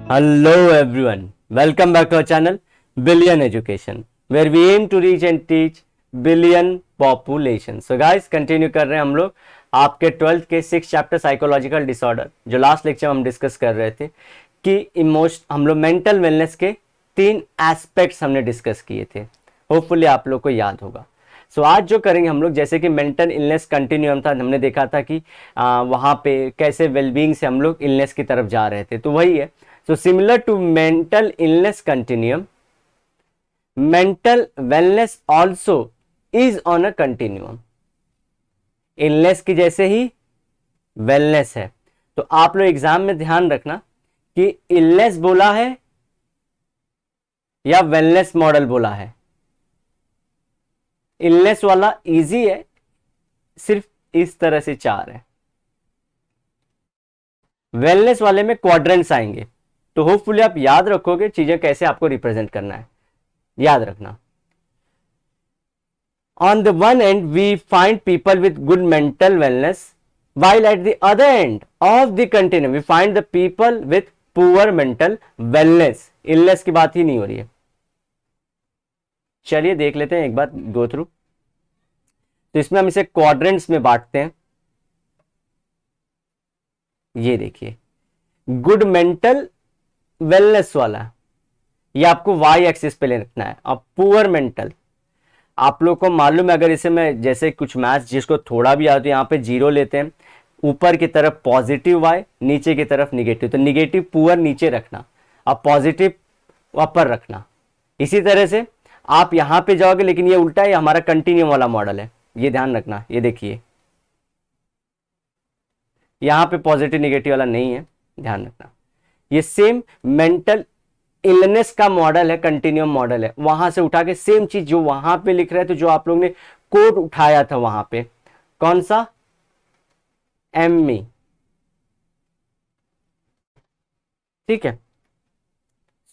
Hello everyone, welcome back to our channel Billion Education where we aim to reach and teach billion population. So guys, continue कर रहे हैं हम लोग आपके 12th के 6 chapter psychological disorder, जो last lecture में हम डिस्कस कर रहे थे कि हम लोग मेंटल वेलनेस के 3 एस्पेक्ट्स हमने डिस्कस किए थे। होपफुली आप लोग को याद होगा। सो आज जो करेंगे हम लोग, जैसे कि मेंटल इलनेस कंटिन्यूम था, हमने देखा था कि वहाँ पे कैसे वेलबींग से हम लोग इलनेस की तरफ जा रहे थे, तो वही है। So similar to mental illness continuum, mental wellness also is on a continuum. Illness की जैसे ही wellness है, तो आप लोग एग्जाम में ध्यान रखना कि illness बोला है या wellness मॉडल बोला है। illness वाला इजी है, सिर्फ इस तरह से 4 है। wellness वाले में क्वाड्रेंट्स आएंगे, तो होपफुली आप याद रखोगे चीजें कैसे आपको रिप्रेजेंट करना है। याद रखना, on the one end we find people with good mental wellness, while at the other end of the continuum we find the people with poor mental wellness. illness की बात ही नहीं हो रही है। चलिए देख लेते हैं एक बार गो थ्रू। तो इसमें हम इसे क्वाड्रेंट्स में बांटते हैं। ये देखिए, गुड मेंटल वेलनेस वाला ये आपको वाई एक्सिस पे ले रखना है। अब पुअर मेंटल, आप लोग को मालूम है, अगर इसे मैं जैसे कुछ मैथ्स जिसको थोड़ा भी आता है, यहाँ पे 0 लेते हैं, ऊपर की तरफ पॉजिटिव वाई, नीचे की तरफ निगेटिव, तो निगेटिव पुअर नीचे रखना, अब पॉजिटिव ऊपर रखना। इसी तरह से आप यहाँ पे जाओगे, लेकिन ये उल्टा है, हमारा कंटिन्यूम वाला मॉडल है, ये ध्यान रखना। ये देखिए, यहाँ पे पॉजिटिव निगेटिव वाला नहीं है, ध्यान रखना। ये सेम मेंटल इलनेस का मॉडल है, कंटिन्यूम मॉडल है। वहां से उठा के सेम चीज जो वहां पे लिख रहे थे, जो आप लोग ने कोड उठाया था वहां पे, कौन सा, एमई, ठीक है।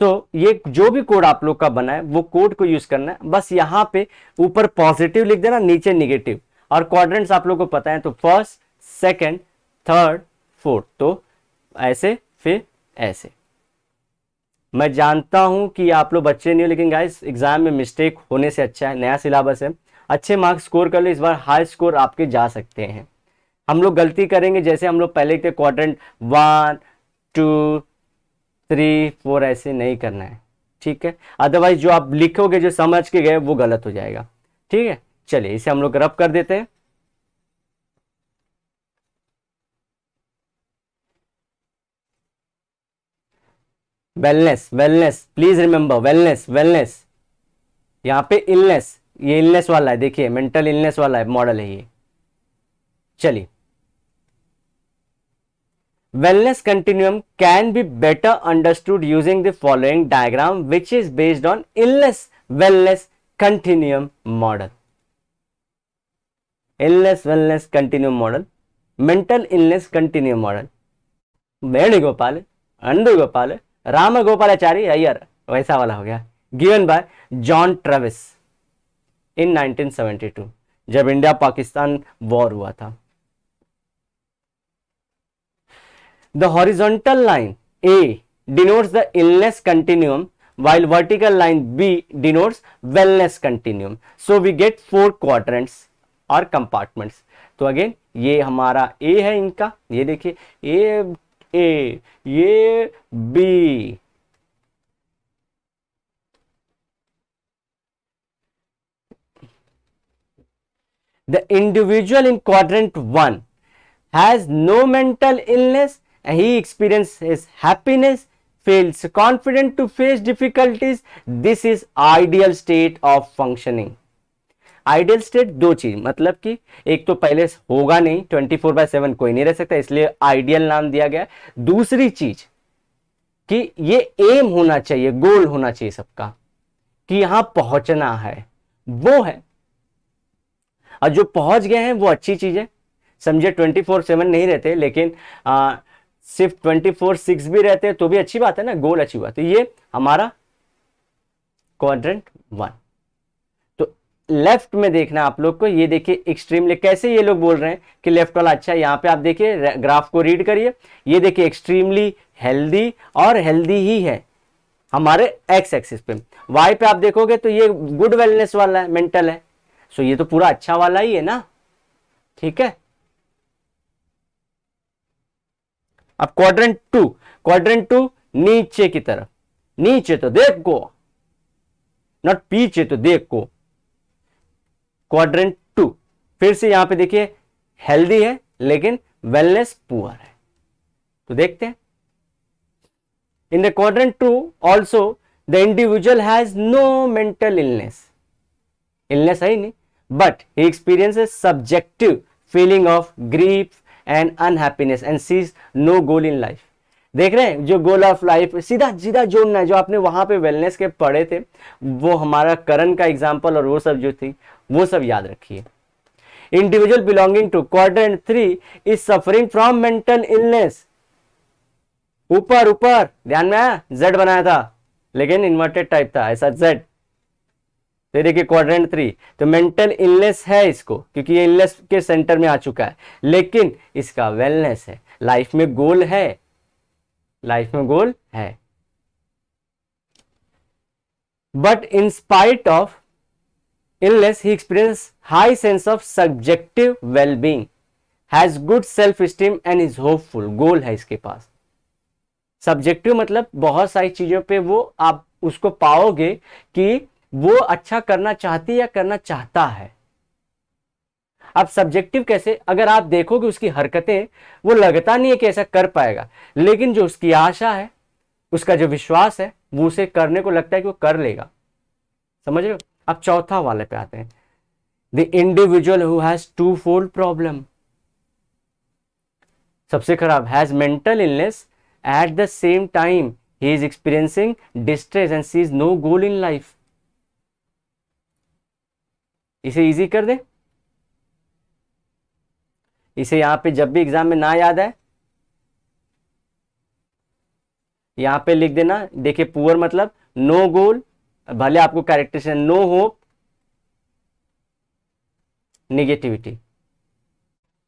तो ये जो भी कोड आप लोग का बना है वो कोड को यूज करना है। बस यहां पे ऊपर पॉजिटिव लिख देना, नीचे निगेटिव। और क्वाड्रेंट्स आप लोग को पता है, तो फर्स्ट, सेकंड, थर्ड, फोर्थ, तो ऐसे, फिर ऐसे। मैं जानता हूं कि आप लोग बच्चे नहीं हो, लेकिन गाइस एग्जाम में मिस्टेक होने से अच्छा है, नया सिलेबस है, अच्छे मार्क्स स्कोर कर लो, इस बार हाई स्कोर आपके जा सकते हैं। हम लोग गलती करेंगे जैसे हम लोग पहले थे, क्वाड्रेंट 1 2 3 4, ऐसे नहीं करना है, ठीक है। अदरवाइज जो आप लिखोगे, जो समझ के गए, वो गलत हो जाएगा, ठीक है। चलिए इसे हम लोग रब कर देते हैं। Wellness, wellness, please remember, wellness, wellness. यहां पे इलनेस, ये इलनेस वाला है, देखिए मेंटल इलनेस वाला है, मॉडल है ये। चलिए, wellness continuum can be better understood using the following diagram which is based on illness wellness continuum model. Illness wellness continuum model, mental illness continuum model, Venugopal, Andugopal, Ram Gopalachari Iyer, वैसा वाला हो गया। Given by John Travis in 1972, जब India Pakistan war हुआ था। The horizontal line A denotes the illness continuum, while vertical line B denotes wellness continuum. So we get 4 quadrants or compartments. तो again ये हमारा A है इनका, ये देखिए A, ये B, the individual in quadrant 1 has no mental illness and he experiences happiness, feels confident to face difficulties. This is ideal state of functioning. Ideal state दो चीज, मतलब कि एक तो पहले होगा नहीं, 24/7 कोई नहीं रह सकता, इसलिए आइडियल नाम दिया गया। दूसरी चीज कि ये एम होना चाहिए, गोल होना चाहिए सबका, कि यहां पहुंचना है, वो है। और जो पहुंच गए हैं वो अच्छी चीज है, समझे। 24/7 नहीं रहते, लेकिन सिर्फ 24/6 भी रहते हैं तो भी अच्छी बात है ना, गोल अच्छी बात है। ये हमारा क्वाड्रेंट 1। लेफ्ट में देखना आप लोग को, ये देखिए एक्सट्रीमली, कैसे ये लोग बोल रहे हैं कि लेफ्ट वाला अच्छा है। यहाँ पे आप देखिए, ग्राफ को रीड करिए, ये देखिए एक्सट्रीमली हेल्दी और हेल्दी ही है हमारे एक्स एक्सिस पे। वाई पे आप देखोगे तो ये गुड वेलनेस वाला है, मेंटल है, सो ये तो पूरा अच्छा वाला ही है ना, ठीक है। अब क्वाड्रेंट टू नीचे की तरफ, नीचे तो देखो, नॉट पीछे तो देखो, क्वाड्रेंट टू। फिर से यहां पे देखिए हेल्दी है लेकिन वेलनेस पुअर है, तो देखते हैं। In the quadrant two also the individual has no mental illness है ही नहीं, but he experiences subjective feeling of grief and unhappiness and sees no goal in life. देख रहे हैं जो गोल ऑफ लाइफ सीधा सीधा जोड़ना है, जो आपने वहां पे वेलनेस के पढ़े थे, वो हमारा करण का एग्जाम्पल और वो सब जो थी वो सब याद रखिए। Individual belonging to quadrant 3 is suffering from mental illness. ऊपर ऊपर ध्यान में आया, जेड बनाया था लेकिन इन्वर्टेड टाइप था, ऐसा जेड। तो देखिए क्वाड्रेंट 3 तो मेंटल इलनेस है इसको, क्योंकि ये इलनेस के सेंटर में आ चुका है, लेकिन इसका वेलनेस है, लाइफ में गोल है, लाइफ में गोल है। But in spite of illness he experiences high sense of subjective well-being, has good self-esteem and is hopeful। गोल है इसके पास। सब्जेक्टिव मतलब बहुत सारी चीजों पे वो आप उसको पाओगे कि वो अच्छा करना चाहती या करना चाहता है। अब सब्जेक्टिव कैसे, अगर आप देखोगे उसकी हरकतें, वो लगता नहीं है कि ऐसा कर पाएगा, लेकिन जो उसकी आशा है, उसका जो विश्वास है, वो उसे करने को लगता है कि वो कर लेगा, समझ रहे हो। अब चौथा वाले पे आते हैं, the individual who has twofold problem. सबसे खराब, has mental illness at the same time he is experiencing distress and sees no goal in life. इसे इजी कर दे, इसे यहां पे जब भी एग्जाम में ना याद आए यहां पे लिख देना। देखिए पुअर मतलब नो गोल, भले आपको कैरेक्टरिस्टिक नो होप, निगेटिविटी,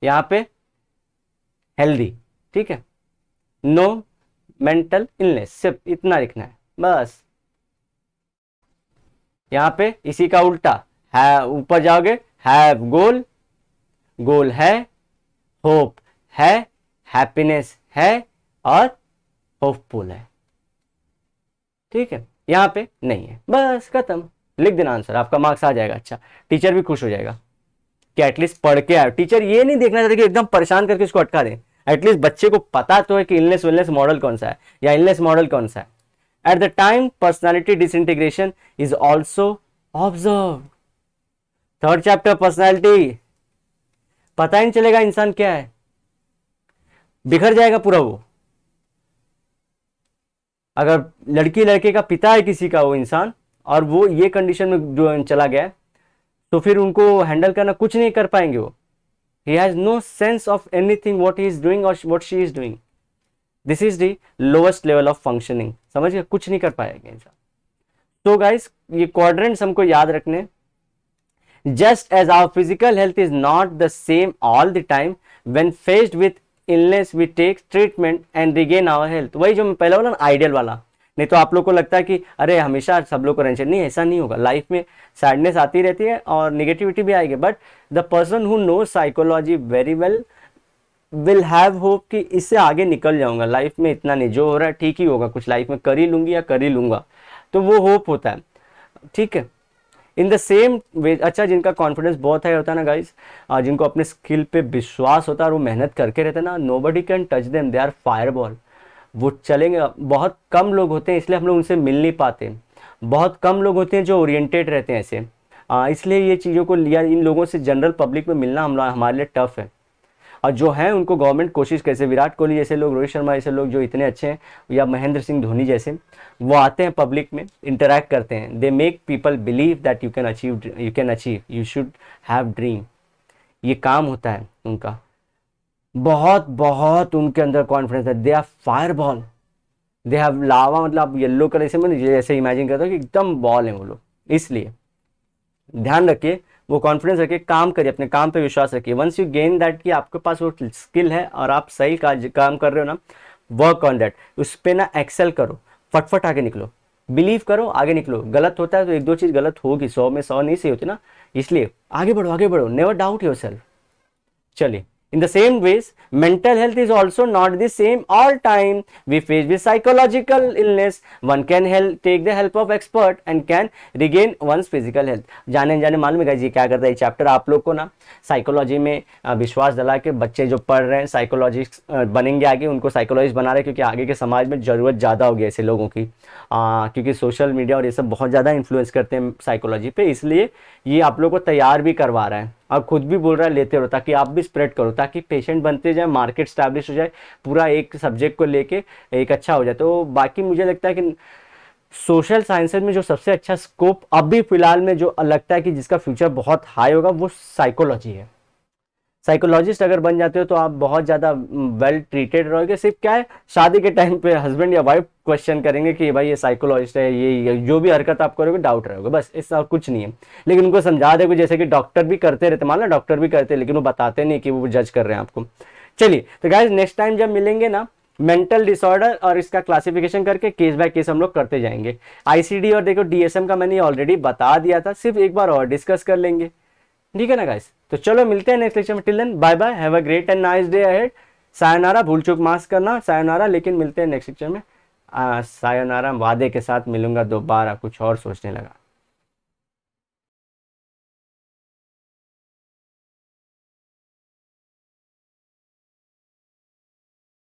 यहां पे हेल्दी, ठीक है, नो मेंटल इलनेस, सिर्फ इतना लिखना है बस। यहां पे इसी का उल्टा है, ऊपर जाओगे हैव गोल, गोल है, होप है, हैप्पीनेस है और होपफुल है, ठीक है। यहां पे नहीं है, बस खत्म, लिख देना आंसर, आपका मार्क्स आ जाएगा। अच्छा, टीचर भी खुश हो जाएगा कि एटलीस्ट पढ़ के आए। टीचर ये नहीं देखना चाहते कि एकदम परेशान करके इसको अटका दें, एटलीस्ट बच्चे को पता तो है कि इलनेस वेलनेस मॉडल कौन सा है या इलनेस मॉडल कौन सा है। At the time personality disintegration is also observe. Third chapter personality, पता ही नहीं चलेगा इंसान क्या है, बिखर जाएगा पूरा वो। अगर लड़की लड़के का पिता है किसी का वो इंसान, और वो ये कंडीशन में जो चला गया, तो फिर उनको हैंडल करना कुछ नहीं कर पाएंगे वो। he has no sense of anything what he is doing or what she is doing. This is the lowest level of functioning। समझ गए, कुछ नहीं कर पाएगा इंसान। तो गाइस ये क्वाड्रेंट्स हमको याद रखने। just as our physical health is not the same all the time, when faced with illness we take treatment and regain our health। वही जो मैं पहले बोला ना, आइडियल वाला। नहीं तो आप लोग को लगता है कि अरे हमेशा सब लोग को टेंशन, नहीं, ऐसा नहीं होगा। लाइफ में सैडनेस आती रहती है और निगेटिविटी भी आएगी, but the person who know psychology very well will have hope कि इससे आगे निकल जाऊंगा, लाइफ में इतना नहीं, जो हो रहा है ठीक ही होगा, कुछ लाइफ में कर ही लूंगी या कर ही लूंगा, तो वो होप होता है, ठीक है। इन द सेम वे, अच्छा जिनका कॉन्फिडेंस बहुत हाई होता है ना गाइज, जिनको अपने स्किल पे विश्वास होता है और वो मेहनत करके रहते हैं ना, nobody can touch them, they are fireball. वो चलेंगे। बहुत कम लोग होते हैं, इसलिए हम लोग उनसे मिल नहीं पाते। बहुत कम लोग होते हैं जो ओरिएंटेड रहते हैं ऐसे, इसलिए ये चीज़ों को लिया, इन लोगों से जनरल पब्लिक में मिलना हमारे लिए टफ है। और जो है उनको गवर्नमेंट कोशिश कैसे, विराट कोहली जैसे लोग, रोहित शर्मा जैसे लोग जो इतने अच्छे हैं, या महेंद्र सिंह धोनी जैसे, वो आते हैं पब्लिक में, इंटरैक्ट करते हैं, they make people believe that you can achieve, you should have dream. ये काम होता है उनका, बहुत बहुत उनके अंदर कॉन्फिडेंस है। They are fire ball, they have lava, मतलब येलो कलर से, मैं जैसे इमेजिन करता हूँ कि एकदम बॉल है वो लोग। इसलिए ध्यान रखिए, वो कॉन्फिडेंस रखिए, काम करिए, अपने काम पे विश्वास रखिए। वंस यू गेन दैट कि आपके पास वो स्किल है और आप सही काम कर रहे हो ना, वर्क ऑन दैट, उस पे ना एक्सेल करो, फटफट आगे निकलो, बिलीव करो, आगे निकलो। गलत होता है तो एक दो चीज गलत होगी, 100 में 100 नहीं सही होती ना, इसलिए आगे बढ़ो, आगे बढ़ो, नेवर डाउट योर सेल्फ। चलिए, in the same ways mental health is also not the same all time. We face with psychological illness, one can help take the help of expert and can regain one's physical health। जाने जाने मालूम है जी क्या करता है chapter आप लोग को ना, साइकोलॉजी में विश्वास दिला के बच्चे जो पढ़ रहे हैं साइकोलॉजिस्ट बनेंगे आगे, उनको साइकोलॉजिस्ट बना रहे हैं, क्योंकि आगे के समाज में ज़रूरत ज़्यादा होगी ऐसे लोगों की, क्योंकि सोशल मीडिया और ये सब बहुत ज़्यादा इन्फ्लुएंस करते हैं साइकोलॉजी पे, इसलिए ये आप लोग को तैयार भी करवा रहा है और खुद भी बोल रहा है लेते रहो, ताकि आप भी स्प्रेड करो, ताकि पेशेंट बनते जाए, मार्केट स्टैब्लिश हो जाए, पूरा एक सब्जेक्ट को लेके एक अच्छा हो जाए। तो बाकी मुझे लगता है कि सोशल साइंसेज में जो सबसे अच्छा स्कोप अभी फिलहाल में जो लगता है कि जिसका फ्यूचर बहुत हाई होगा वो साइकोलॉजी है। साइकोलॉजिस्ट अगर बन जाते हो तो आप बहुत ज़्यादा वेल ट्रीटेड रहोगे। सिर्फ क्या है, शादी के टाइम पे हस्बैंड या वाइफ क्वेश्चन करेंगे कि भाई ये साइकोलॉजिस्ट है, ये जो भी हरकत आप करोगे डाउट रहोगे, बस इससे और कुछ नहीं है। लेकिन उनको समझा देगा, जैसे कि डॉक्टर भी करते रहते, मान लो डॉक्टर भी करते हैं, लेकिन वो बताते नहीं कि वो जज कर रहे हैं आपको। चलिए, तो गाइस नेक्स्ट टाइम जब मिलेंगे ना, मेंटल डिसऑर्डर और इसका क्लासिफिकेशन करके केस बाय केस हम लोग करते जाएंगे। आईसीडी और देखो डीएसएम का मैंने ऑलरेडी बता दिया था, सिर्फ एक बार और डिस्कस कर लेंगे, ठीक है ना गाइस। तो चलो मिलते हैं नेक्स्ट लेक्चर में, till then bye bye, have a great and nice day ahead. सायोनारा, भूल चूक माफ करना, सायोनारा, लेकिन मिलते हैं नेक्स्ट लेक्चर में। सायोनारा वादे के साथ मिलूंगा दोबारा, कुछ और सोचने लगा।